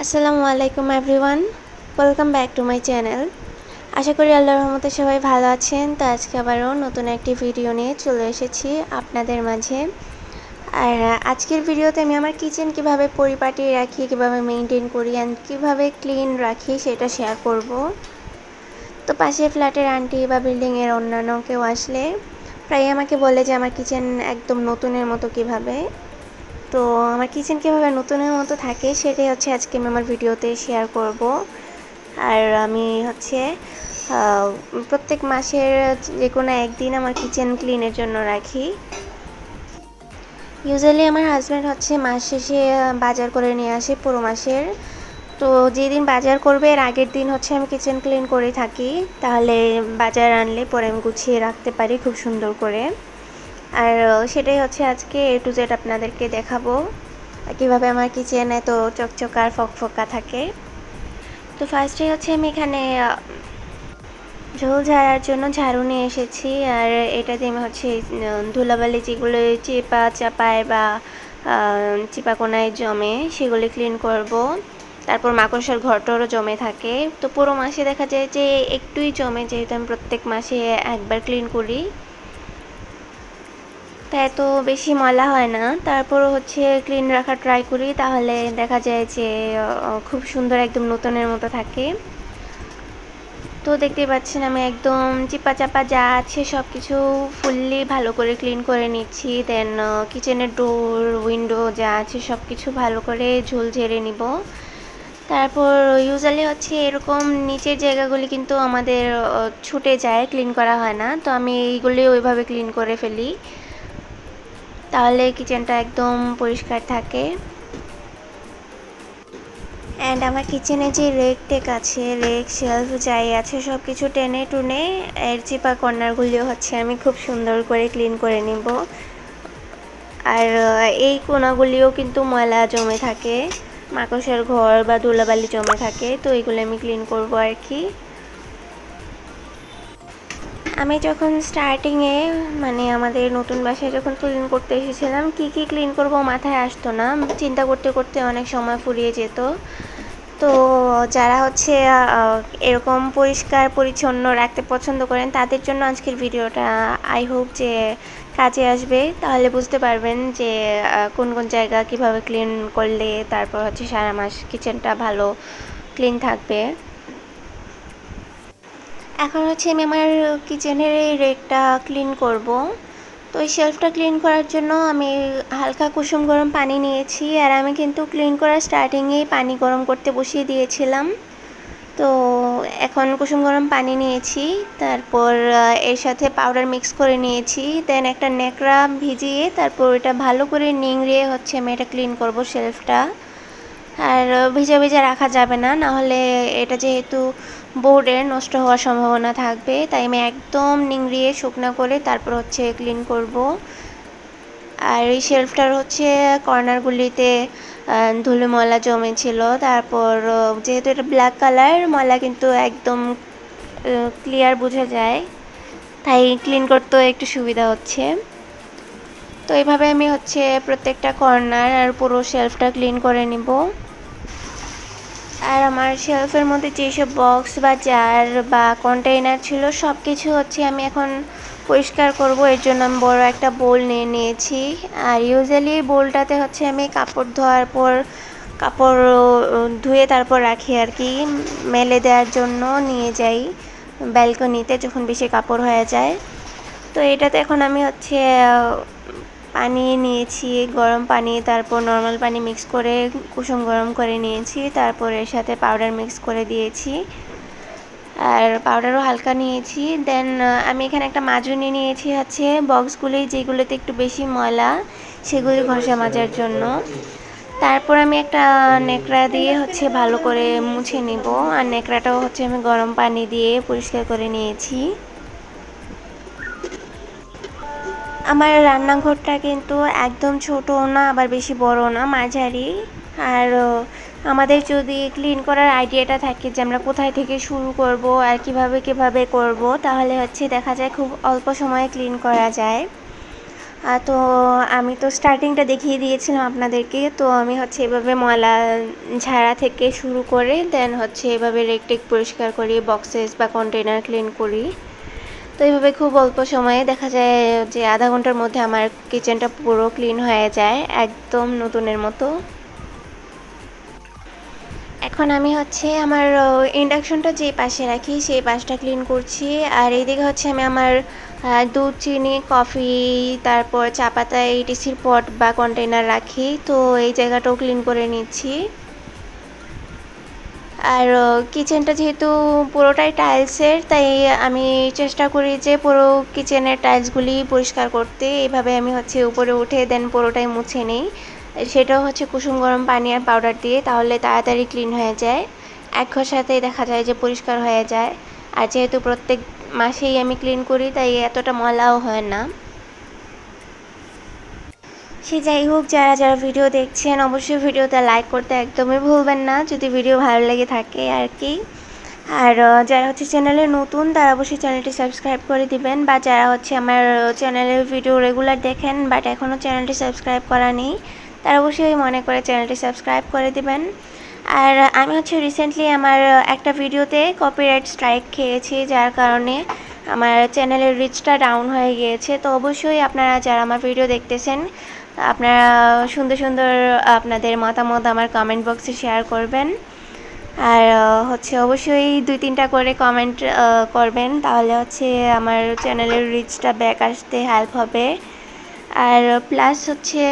আসসালামু আলাইকুম everyone, welcome back to my channel. আশা করি আল্লাহর রহমতে সবাই ভালো আছেন। তো আজকে আবারও নতুন একটি ভিডিও নিয়ে চলে এসেছি আপনাদের মাঝে। আর আজকের ভিডিওতে আমি আমার কিচেন কিভাবে পরিপাটি রাখি, কিভাবে মেনটেন করি অ্যান্ড কীভাবে ক্লিন রাখি সেটা শেয়ার করব। তো পাশের ফ্ল্যাটের আন্টি বা বিল্ডিংয়ের অন্যান্য কেউ আসলে প্রায় আমাকে বলে যে আমার কিচেন একদম নতুনের মতো কিভাবে। তো আমার কিচেন কীভাবে নতুনের মতো থাকে সেটাই হচ্ছে আজকে আমি আমার ভিডিওতে শেয়ার করব। আর আমি হচ্ছে প্রত্যেক মাসের যে কোনো একদিন আমার কিচেন ক্লিনের জন্য রাখি। ইউজুয়ালি আমার হাজব্যান্ড হচ্ছে মাস শেষে বাজার করে নিয়ে আসে পুরো মাসের। তো যেদিন বাজার করবে এর আগের দিন হচ্ছে আমি কিচেন ক্লিন করে থাকি, তাহলে বাজার আনলে পরে আমি গুছিয়ে রাখতে পারি খুব সুন্দর করে। আর সেটাই হচ্ছে আজকে A to Z আপনাদেরকে দেখাবো কীভাবে আমার কিচেন এত চকচকা আর ফকফকা থাকে। তো ফার্স্টে হচ্ছে আমি এখানে ঝোল ঝাড়ার জন্য ঝাড়ু নিয়ে এসেছি। আর এটা দিয়ে আমি হচ্ছে ধুলাবালি যেগুলো চেপা চাপায় বা চিপাকোনায় জমে সেগুলি ক্লিন করব। তারপর মাকড়সার ঘরটরও জমে থাকে। তো পুরো মাসে দেখা যায় যে একটুই জমে, যেহেতু আমি প্রত্যেক মাসে একবার ক্লিন করি, তাই এত বেশি ময়লা হয় না। তারপরও হচ্ছে ক্লিন রাখার ট্রাই করি, তাহলে দেখা যায় যে খুব সুন্দর একদম নতুনের মতো থাকে। তো দেখতেই পাচ্ছেন আমি একদম চিপা চাপা যা আছে সব কিছু ফুললি ভালো করে ক্লিন করে নিচ্ছি। দেন কিচেনের ডোর উইন্ডো যা আছে সব কিছু ভালো করে ঝোল ঝেড়ে নিব। তারপর ইউজুয়ালি হচ্ছে এরকম নিচের জায়গাগুলি কিন্তু আমাদের ছুটে যায়, ক্লিন করা হয় না। তো আমি এইগুলি ওইভাবে ক্লিন করে ফেলি, তাহলে কিচেনটা একদম পরিষ্কার থাকে। অ্যান্ড আমার কিচেনে যে রেক টেক আছে, রেক শেলফ যাই আছে সব কিছু টেনে টুনে এর চিপা কর্নারগুলিও হচ্ছে আমি খুব সুন্দর করে ক্লিন করে নিব। আর এই কোনাগুলিও কিন্তু ময়লা জমে থাকে, মাকড়সার ঘর বা ধুলাবালি জমে থাকে, তো এইগুলো আমি ক্লিন করব আর কি। আমি যখন স্টার্টিংয়ে মানে আমাদের নতুন বাসায় যখন ক্লিন করতে এসেছিলাম, কি ক্লিন করব মাথায় আসতো না, চিন্তা করতে করতে অনেক সময় ফুরিয়ে যেত। তো যারা হচ্ছে এরকম পরিষ্কার পরিচ্ছন্ন রাখতে পছন্দ করেন তাদের জন্য আজকের ভিডিওটা আই হোপ যে কাজে আসবে। তাহলে বুঝতে পারবেন যে কোন কোন জায়গা কিভাবে ক্লিন করলে তারপর হচ্ছে সারা মাস কিচেনটা ভালো ক্লিন থাকবে। এখন হচ্ছে আমি আমার কিচেনের এই রেকটা ক্লিন করব। তো এই শেলফটা ক্লিন করার জন্য আমি হালকা কুসুম গরম পানি নিয়েছি। আর আমি কিন্তু ক্লিন করার স্টার্টিংয়েই পানি গরম করতে বসিয়ে দিয়েছিলাম। তো এখন কুসুম গরম পানি নিয়েছি, তারপর এর সাথে পাউডার মিক্স করে নিয়েছি। দেন একটা ন্যাকড়া ভিজিয়ে তারপর এটা ভালো করে নিংড়িয়ে হচ্ছে আমি এটা ক্লিন করব শেলফটা। আর ভিজা ভিজা রাখা যাবে না, নাহলে এটা যেহেতু বোর্ডের নষ্ট হওয়ার সম্ভাবনা থাকবে, তাই আমি একদম নিংড়িয়ে শুকনো করে তারপর হচ্ছে ক্লিন করব। আর এই শেলফটার হচ্ছে কর্নারগুলিতে ধুলো ময়লা জমেছিল। তারপর যেহেতু এটা ব্ল্যাক কালার, ময়লা কিন্তু একদম ক্লিয়ার বোঝা যায়, তাই ক্লিন করতেও একটু সুবিধা হচ্ছে। তো এইভাবে আমি হচ্ছে প্রত্যেকটা কর্নার আর পুরো শেলফটা ক্লিন করে নিব। আর আমার শেলফের মধ্যে যেসব বক্স বা জার বা কন্টেইনার ছিল সব কিছু হচ্ছে আমি এখন পরিষ্কার করব। এর জন্য আমি বড় একটা বোল নিয়ে নিয়েছি। আর ইউজুয়ালি বোলটাতে হচ্ছে আমি কাপড় ধোয়ার পর কাপড় ধুয়ে তারপর রাখি আর কি, মেলে দেওয়ার জন্য নিয়ে যাই ব্যালকনিতে যখন বেশি কাপড় হয়ে যায়। তো এটাতে এখন আমি হচ্ছে পানি নিয়েছি, গরম পানি, তারপর নর্মাল পানি মিক্স করে কুসুম গরম করে নিয়েছি, তারপর এর সাথে পাউডার মিক্স করে দিয়েছি আর পাউডারও হালকা নিয়েছি। দেন আমি এখানে একটা মাজুনি নিয়েছি হচ্ছে বক্সগুলি যেগুলোতে একটু বেশি ময়লা সেগুলি ঘষা মাজার জন্য। তারপর আমি একটা ন্যাকড়া দিয়ে হচ্ছে ভালো করে মুছে নিব। আর ন্যাকড়াটাও হচ্ছে আমি গরম পানি দিয়ে পরিষ্কার করে নিয়েছি। আমার রান্নাঘরটা কিন্তু একদম ছোটো না আবার বেশি বড় না, মাঝারি। আর আমাদের যদি ক্লিন করার আইডিয়াটা থাকে যে আমরা কোথায় থেকে শুরু করব আর কিভাবে করব, তাহলে হচ্ছে দেখা যায় খুব অল্প সময়ে ক্লিন করা যায়। তো আমি তো স্টার্টিংটা দেখিয়ে দিয়েছিলাম আপনাদেরকে। তো আমি হচ্ছে এভাবে ময়লা ঝাড়া থেকে শুরু করে দেন হচ্ছে এভাবে রেক পরিষ্কার করি, বক্সেস বা কন্টেনার ক্লিন করি। তো এইভাবে খুব অল্প সময়ে দেখা যায় যে আধা ঘন্টার মধ্যে আমার কিচেনটা পুরো ক্লিন হয়ে যায়, একদম নতুনের মতো। এখন আমি হচ্ছে আমার ইন্ডাকশনটা যে পাশে রাখি সেই পাশটা ক্লিন করছি। আর এইদিকে হচ্ছে আমি আমার দুধ, চিনি, কফি, তারপর চা পাতা এইটিসির পট বা কন্টেনার রাখি, তো এই জায়গাটাও ক্লিন করে নিচ্ছি। আর কিচেনটা যেহেতু পুরোটাই টাইলসের, তাই আমি চেষ্টা করি যে পুরো কিচেনের টাইলসগুলি পরিষ্কার করতে। এইভাবে আমি হচ্ছে উপরে উঠে দেন পুরোটাই মুছে নিই। সেটাও হচ্ছে কুসুম গরম পানি আর পাউডার দিয়ে, তাহলে তাড়াতাড়ি ক্লিন হয়ে যায়, এক ঘষাতেই দেখা যায় যে পরিষ্কার হয়ে যায়। আর যেহেতু প্রত্যেক মাসেই আমি ক্লিন করি, তাই এতটা ময়লাও হয় না। সে যাই হোক, যারা যারা ভিডিও দেখছেন অবশ্যই ভিডিওতে লাইক করতে একদমই ভুলবেন না, যদি ভিডিও ভালো লেগে থাকে আর কি। আর যারা হচ্ছে চ্যানেলে নতুন তারা অবশ্যই চ্যানেলটি সাবস্ক্রাইব করে দিবেন, বা যারা হচ্ছে আমার চ্যানেলের ভিডিও রেগুলার দেখেন বাট এখনও চ্যানেলটি সাবস্ক্রাইব করা নেই, তারা অবশ্যই মনে করে চ্যানেলটি সাবস্ক্রাইব করে দিবেন। আর আমি হচ্ছে রিসেন্টলি আমার একটা ভিডিওতে কপিরাইট স্ট্রাইক খেয়েছি, যার কারণে আমার চ্যানেলের রিচটা ডাউন হয়ে গিয়েছে। তো অবশ্যই আপনারা যারা আমার ভিডিও দেখতেছেন আপনারা সুন্দর সুন্দর আপনাদের মতামত আমার কমেন্ট বক্সে শেয়ার করবেন। আর হচ্ছে অবশ্যই 2-3টা করে কমেন্ট করবেন, তাহলে হচ্ছে আমার চ্যানেলের রিচটা ব্যাক আসতে হেল্প হবে। আর প্লাস হচ্ছে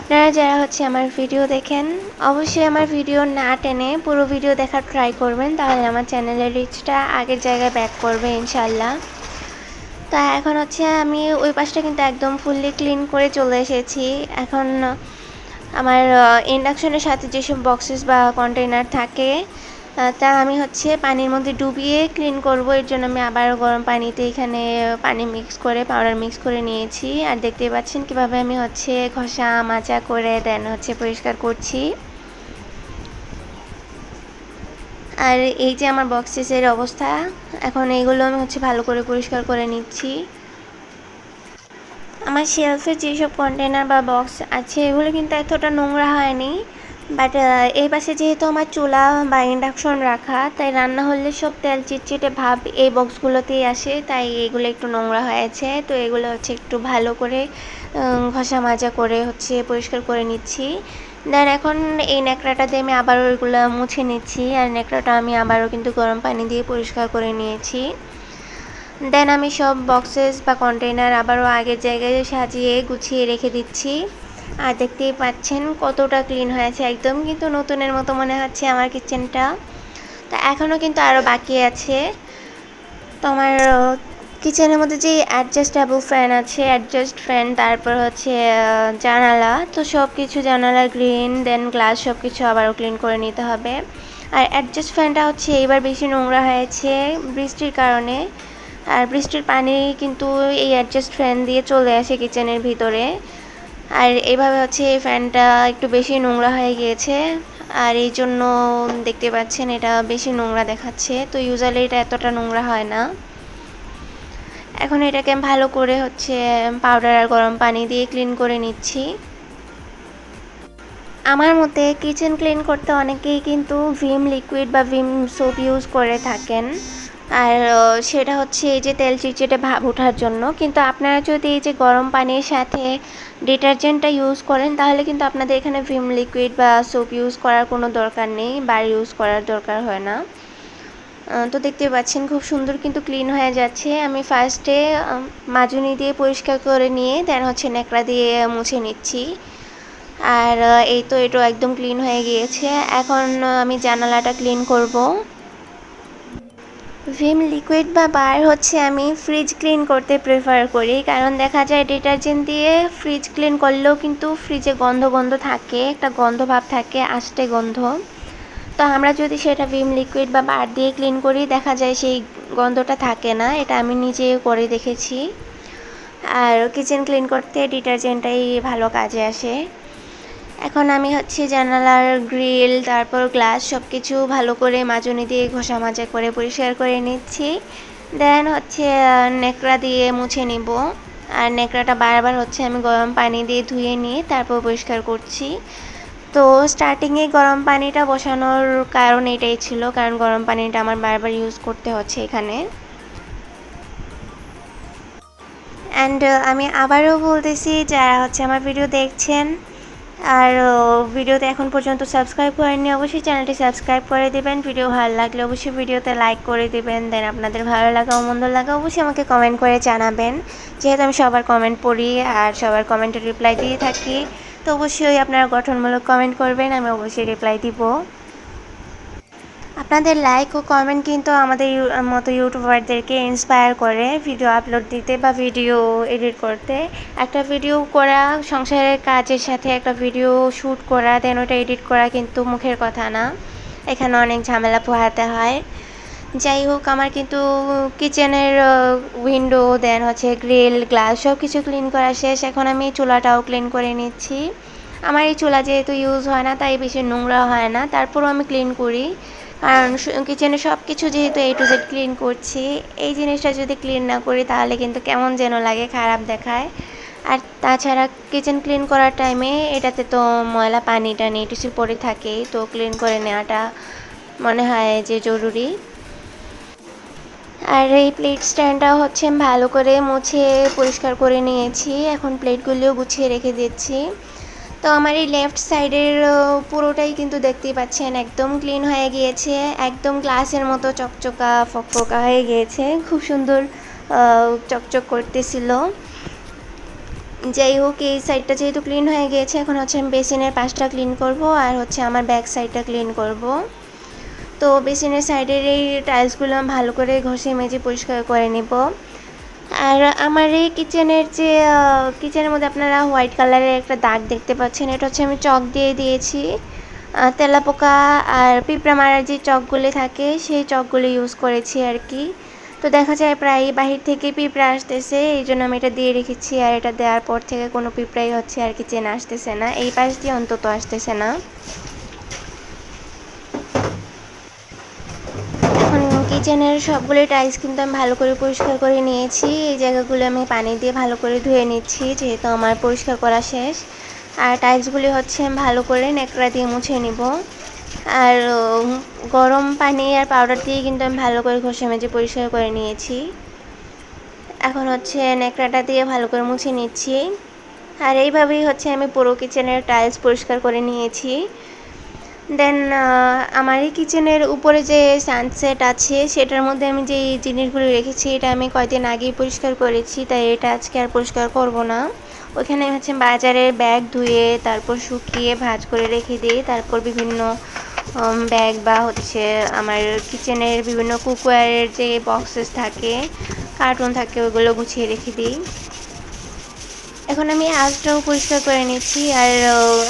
আপনারা যারা হচ্ছে আমার ভিডিও দেখেন অবশ্যই আমার ভিডিও না টেনে পুরো ভিডিও দেখার ট্রাই করবেন, তাহলে আমার চ্যানেলের রিচটা আগের জায়গায় ব্যাক করবে ইনশাল্লাহ। তা এখন হচ্ছে আমি ওই পাশটা কিন্তু একদম ফুললি ক্লিন করে চলে এসেছি। এখন আমার ইন্ডাকশনের সাথে যেসব বক্সেস বা কন্টেইনার থাকে তা আমি হচ্ছে পানির মধ্যে ডুবিয়ে ক্লিন করব। এর জন্য আমি আবার গরম পানিতে এখানে পানি মিক্স করে পাউডার মিক্স করে নিয়েছি। আর দেখতেই পাচ্ছেন কীভাবে আমি হচ্ছে ঘষা মাজা করে দেন হচ্ছে পরিষ্কার করছি। আর এই যে আমার বক্সেসের অবস্থা, এখন এইগুলো আমি হচ্ছে ভালো করে পরিষ্কার করে নিচ্ছি। আমার শেলফে যেসব কন্টেনার বা বক্স আছে এগুলো কিন্তু এতটা নোংরা হয়নি, বাট এই পাশে যেহেতু আমার চুলা বা ইন্ডাকশন রাখা, তাই রান্না হলে সব তেল চিটচিটে ভাব এই বক্সগুলোতেই আসে, তাই এগুলো একটু নোংরা হয়েছে। তো এগুলো হচ্ছে একটু ভালো করে ঘষা মাজা করে হচ্ছে পরিষ্কার করে নিচ্ছি। দেন এখন এই ন্যাকড়াটা দিয়ে আমি আবারও এগুলো মুছে নিচ্ছি। আর ন্যাকড়াটা আমি আবারও কিন্তু গরম পানি দিয়ে পরিষ্কার করে নিয়েছি। দেন আমি সব বক্সেস বা কন্টেইনার আবারও আগের জায়গায় সাজিয়ে গুছিয়ে রেখে দিচ্ছি। আর দেখতেই পাচ্ছেন কতটা ক্লিন হয়েছে, একদম কিন্তু নতুনের মতো মনে হচ্ছে আমার কিচেনটা। তা এখনও কিন্তু আরও বাকি আছে। তো আমার কিচেনের মধ্যে যে অ্যাডজাস্টেবল ফ্যান আছে, অ্যাডজাস্ট ফ্যান, তারপর হচ্ছে জানালা, তো সব কিছু জানালা গ্রিন দেন গ্লাস সব কিছু আবারও ক্লিন করে নিতে হবে। আর অ্যাডজাস্ট ফ্যানটা হচ্ছে এইবার বেশি নোংরা হয়েছে বৃষ্টির কারণে। আর বৃষ্টির পানি কিন্তু এই অ্যাডজাস্ট ফ্যান দিয়ে চলে আসে কিচেনের ভিতরে। আর এইভাবে হচ্ছে এই ফ্যানটা একটু বেশি নোংরা হয়ে গিয়েছে, আর এই জন্য দেখতে পাচ্ছেন এটা বেশি নোংরা দেখাচ্ছে। তো ইউজুয়ালি এটা এতটা নোংরা হয় না। এখন এটাকে ভালো করে হচ্ছে পাউডার আর গরম পানি দিয়ে ক্লিন করে নিচ্ছি। আমার মতে কিচেন ক্লিন করতে অনেকেই কিন্তু ভিম লিকুইড বা ভিম সোপ ইউজ করে থাকেন, আর সেটা হচ্ছে এই যে তেল চিটচিটে ভাব ওঠার জন্য। কিন্তু আপনারা যদি এই যে গরম পানির সাথে ডিটারজেন্টটা ইউজ করেন তাহলে কিন্তু আপনাদের এখানে ভিম লিকুইড বা সোপ ইউজ করার কোনো দরকার নেই, বা ইউজ করার দরকার হয় না। তো দেখতে পাচ্ছেন খুব সুন্দর কিন্তু ক্লিন হয়ে যাচ্ছে। আমি ফার্স্টে মাজুনি দিয়ে পরিষ্কার করে নিয়ে দেন হচ্ছে ন্যাকড়া দিয়ে মুছে নিচ্ছি। আর এই তো এটাও একদম ক্লিন হয়ে গিয়েছে। এখন আমি জানালাটা ক্লিন করব। ভিম লিকুইড বা বার হচ্ছে আমি ফ্রিজ ক্লিন করতে প্রেফার করি, কারণ দেখা যায় ডিটারজেন্ট দিয়ে ফ্রিজ ক্লিন করলেও কিন্তু ফ্রিজে গন্ধ গন্ধ থাকে, একটা গন্ধ ভাব থাকে, আষ্টে গন্ধ। তো আমরা যদি সেটা ভিম লিকুইড বা বার দিয়ে ক্লিন করি দেখা যায় সেই গন্ধটা থাকে না, এটা আমি নিজে করে দেখেছি। আর কিচেন ক্লিন করতে ডিটারজেন্টটাই ভালো কাজে আসে। এখন আমি হচ্ছে জানালার গ্রিল তারপর গ্লাস সব কিছু ভালো করে মাজুনি দিয়ে ঘষা মাজা করে পরিষ্কার করে নিচ্ছি। দেন হচ্ছে নেকড়া দিয়ে মুছে নিব। আর নেকড়াটা বারবার হচ্ছে আমি গরম পানি দিয়ে ধুয়ে নিয়ে তারপর পরিষ্কার করছি। তো স্টার্টিংয়ে গরম পানিটা বসানোর কারণ এটাই ছিল, কারণ গরম পানিটা আমার বারবার ইউজ করতে হচ্ছে এখানে। অ্যান্ড আমি আবারও বলতেছি, যারা হচ্ছে আমার ভিডিও দেখছেন আর ভিডিওতে এখন পর্যন্ত সাবস্ক্রাইব করেননি, অবশ্যই চ্যানেলটি সাবস্ক্রাইব করে দেবেন। ভিডিও ভালো লাগলে অবশ্যই ভিডিওতে লাইক করে দেবেন। দেন আপনাদের ভালো লাগা ও মন্দ লাগা অবশ্যই আমাকে কমেন্ট করে জানাবেন, যেহেতু আমি সবার কমেন্ট পড়ি আর সবার কমেন্টের রিপ্লাই দিয়ে থাকি। তো অবশ্যই আপনারা গঠনমূলক কমেন্ট করবেন, আমি অবশ্যই রিপ্লাই দিব। আপনাদের লাইক ও কমেন্ট কিন্তু আমাদের মতো ইউটিউবারদেরকে ইন্সপায়ার করে ভিডিও আপলোড দিতে বা ভিডিও এডিট করতে। একটা ভিডিও করা, সংসারের কাজের সাথে একটা ভিডিও শ্যুট করা, দেন ওটা এডিট করা কিন্তু মুখের কথা না, এখানে অনেক ঝামেলা পোহাতে হয়। যাই হোক, আমার কিন্তু কিচেনের উইন্ডো, দেন হচ্ছে গ্রিল, গ্লাস সব কিছু ক্লিন করা শেষ। এখন আমি চুলাটাও ক্লিন করে নিচ্ছি। আমার এই চুলা যেহেতু ইউজ হয় না, তাই বেশি নোংরা হয় না, তারপরও আমি ক্লিন করি। কারণ কিচেনে সব কিছু যেহেতু A to Z ক্লিন করছি, এই জিনিসটা যদি ক্লিন না করি তাহলে কিন্তু কেমন যেন লাগে, খারাপ দেখায়। আর তাছাড়া কিচেন ক্লিন করার টাইমে এটাতে তো ময়লা পানি টানি কিছু পড়ে থাকে, তো ক্লিন করে নেওয়াটা মনে হয় যে জরুরি। আর এই প্লেট স্ট্যান্ডটা হচ্ছে আমি ভালো করে মুছে পরিষ্কার করে নিয়েছি। এখন প্লেটগুলিও গুছিয়ে রেখে দিচ্ছি। তো আমার এই লেফট সাইডের পুরোটাই কিন্তু দেখতেই পাচ্ছেন একদম ক্লিন হয়ে গিয়েছে, একদম গ্লাসের মতো চকচকা ফকফকা হয়ে গিয়েছে, খুব সুন্দর চকচক করতেছিল। যাই হোক, এই সাইডটা যেহেতু ক্লিন হয়ে গিয়েছে, এখন হচ্ছে আমি বেসিনের পাশটা ক্লিন করব আর হচ্ছে আমার ব্যাক সাইডটা ক্লিন করব। তো বেসিনের সাইডের এই টাইলসগুলো আমি ভালো করে ঘষে মেজে পরিষ্কার করে নেব। আর আমার এই কিচেনের যে কিচেনের মধ্যে আপনারা হোয়াইট কালারের একটা দাগ দেখতে পাচ্ছেন, এটা হচ্ছে আমি চক দিয়ে দিয়েছি। তেলাপোকা আর পিঁপড়া মারার যে চকগুলি থাকে সেই চকগুলি ইউজ করেছি আর কি। তো দেখা যায় প্রায় বাহির থেকে পিঁপড়া আসতেছে, এই জন্য আমি এটা দিয়ে রেখেছি। আর এটা দেওয়ার পর থেকে কোনো পিঁপড়াই হচ্ছে আর কিচেনে আসতেছে না, এই পাশ দিয়ে অন্তত আসতেছে না। এখন কিচেনের সবগুলো টাইলস কিন্তু আমি ভালো করে পরিষ্কার করে নিয়েছি। এই জায়গাগুলো আমি পানি দিয়ে ভালো করে ধুয়ে নিচ্ছি, যেহেতু আমার পরিষ্কার করা শেষ। আর টাইলসগুলি হচ্ছে আমি ভালো করে নেকড়া দিয়ে মুছে নিব। আর গরম পানি আর পাউডার দিয়ে কিন্তু আমি ভালো করে ঘষে মেজে পরিষ্কার করে নিয়েছি। এখন হচ্ছে নেকড়াটা দিয়ে ভালো করে মুছে নিচ্ছি। আর এইভাবেই হচ্ছে আমি পুরো কিচেনের টাইলস পরিষ্কার করে নিয়েছি। দেন আমার এই কিচেনের উপরে যে সানসেট আছে সেটার মধ্যে আমি যে জিনিসগুলো রেখেছি এটা আমি কয়দিন আগেই পরিষ্কার করেছি, তাই এটা আজকে আর পরিষ্কার করব না। ওখানে হচ্ছে বাজারের ব্যাগ ধুয়ে তারপর শুকিয়ে ভাঁজ করে রেখে দিই, তারপর বিভিন্ন ব্যাগ বা হচ্ছে আমার কিচেনের বিভিন্ন কুকওয়্যারের যে বক্সেস থাকে, কার্টুন থাকে, ওগুলো গুছিয়ে রেখে দিই। এখন আমি হাউসটাও পরিষ্কার করে নিচ্ছি। আর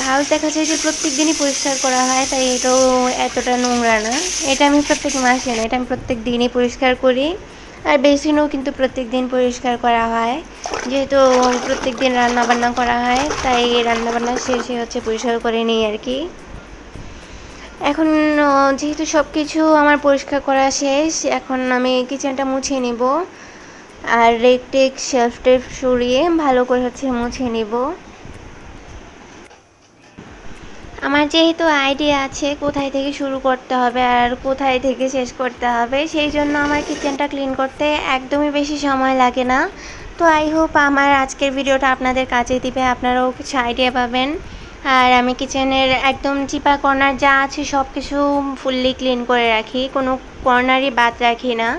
হাউস দেখা যায় যে প্রত্যেক দিনই পরিষ্কার করা হয়, তাই এটাও এতটা নোংরা না। এটা আমি প্রত্যেক মাসে না, এটা আমি প্রত্যেক দিনই পরিষ্কার করি। আর বেসিনও কিন্তু প্রত্যেক দিন পরিষ্কার করা হয়, যেহেতু প্রত্যেক দিন রান্নাবান্না করা হয়, তাই রান্নাবান্না শেষে হচ্ছে পরিষ্কার করে নিই আর কি। এখন যেহেতু সব কিছু আমার পরিষ্কার করা শেষ, এখন আমি কিচেনটা মুছে নিব। আর রেক টেক শেলফ টেপ সরিয়ে ভালো করে হচ্ছে মুছে নিব। আমার যেহেতু আইডিয়া আছে কোথায় থেকে শুরু করতে হবে আর কোথায় থেকে শেষ করতে হবে, সেই জন্য আমার কিচেনটা ক্লিন করতে একদমই বেশি সময় লাগে না। তো আই হোপ আমার আজকের ভিডিওটা আপনাদের কাজে দিবে, আপনারাও কিছু আইডিয়া পাবেন। আর আমি কিচেনের একদম চিপা কর্নার যা আছে সব কিছু ফুললি ক্লিন করে রাখি, কোনো কর্নারই বাদ রাখি না।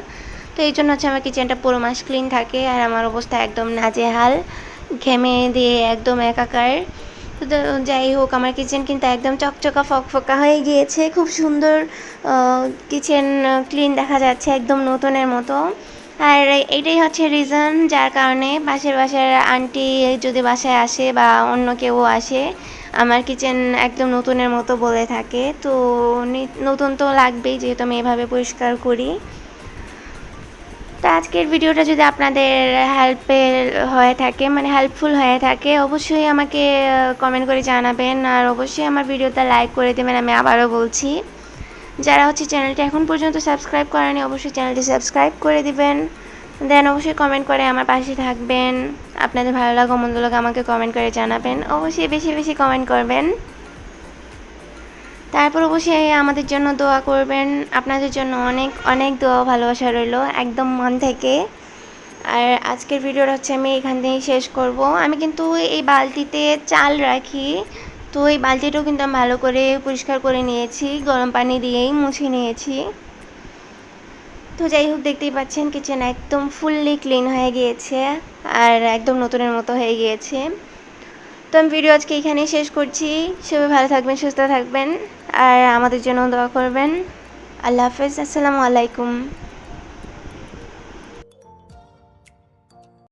তো এই জন্য হচ্ছে আমার কিচেনটা পুরো মাস ক্লিন থাকে আর আমার অবস্থা একদম নাজেহাল, ঘেমে দিয়ে একদম একাকার। তো যাই হোক, আমার কিচেন কিন্তু একদম চকচকা ফকফকা হয়ে গিয়েছে, খুব সুন্দর কিচেন ক্লিন দেখা যাচ্ছে, একদম নতুনের মতো। আর এটাই হচ্ছে রিজন যার কারণে বাসার আন্টি যদি বাসায় আসে বা অন্য কেউ আসে, আমার কিচেন একদম নতুনের মতো বলে থাকে। তো নতুন তো লাগবেই, যেহেতু আমি এভাবে পরিষ্কার করি। তো আজকের ভিডিওটা যদি আপনাদের হেল্পফুল হয়ে থাকে অবশ্যই আমাকে কমেন্ট করে জানাবেন। আর অবশ্যই আমার ভিডিওটা লাইক করে দেবেন, আমি আবারও বলছি। যারা হচ্ছে চ্যানেলটি এখন পর্যন্ত সাবস্ক্রাইব করেনি অবশ্যই চ্যানেলটি সাবস্ক্রাইব করে দিবেন। দেন অবশ্যই কমেন্ট করে আমার পাশে থাকবেন। আপনাদের ভালো লাগা মন্দ লাগা আমাকে কমেন্ট করে জানাবেন। অবশ্যই বেশি বেশি কমেন্ট করবেন। তারপর অবশ্যই আমাদের জন্য দোয়া করবেন। আপনাদের জন্য অনেক অনেক দোয়া ভালোবাসা রইল একদম মন থেকে। আর আজকের ভিডিওটা হচ্ছে আমি এখান থেকেই শেষ করব। আমি কিন্তু এই বালতিতে চাল রাখি, তো এই বালতিটাও কিন্তু আমি ভালো করে পরিষ্কার করে নিয়েছি, গরম পানি দিয়েই মুছে নিয়েছি। তো যাই হোক, দেখতেই পাচ্ছেন কিচেন একদম ফুললি ক্লিন হয়ে গিয়েছে আর একদম নতুনের মতো হয়ে গিয়েছে। তো আমি ভিডিও আজকে এখানেই শেষ করছি। সবাই ভালো থাকবেন, সুস্থ থাকবেন আর আমাদের জন্য দোয়া করবেন। আল্লাহ হাফেজ, আসসালামু আলাইকুম।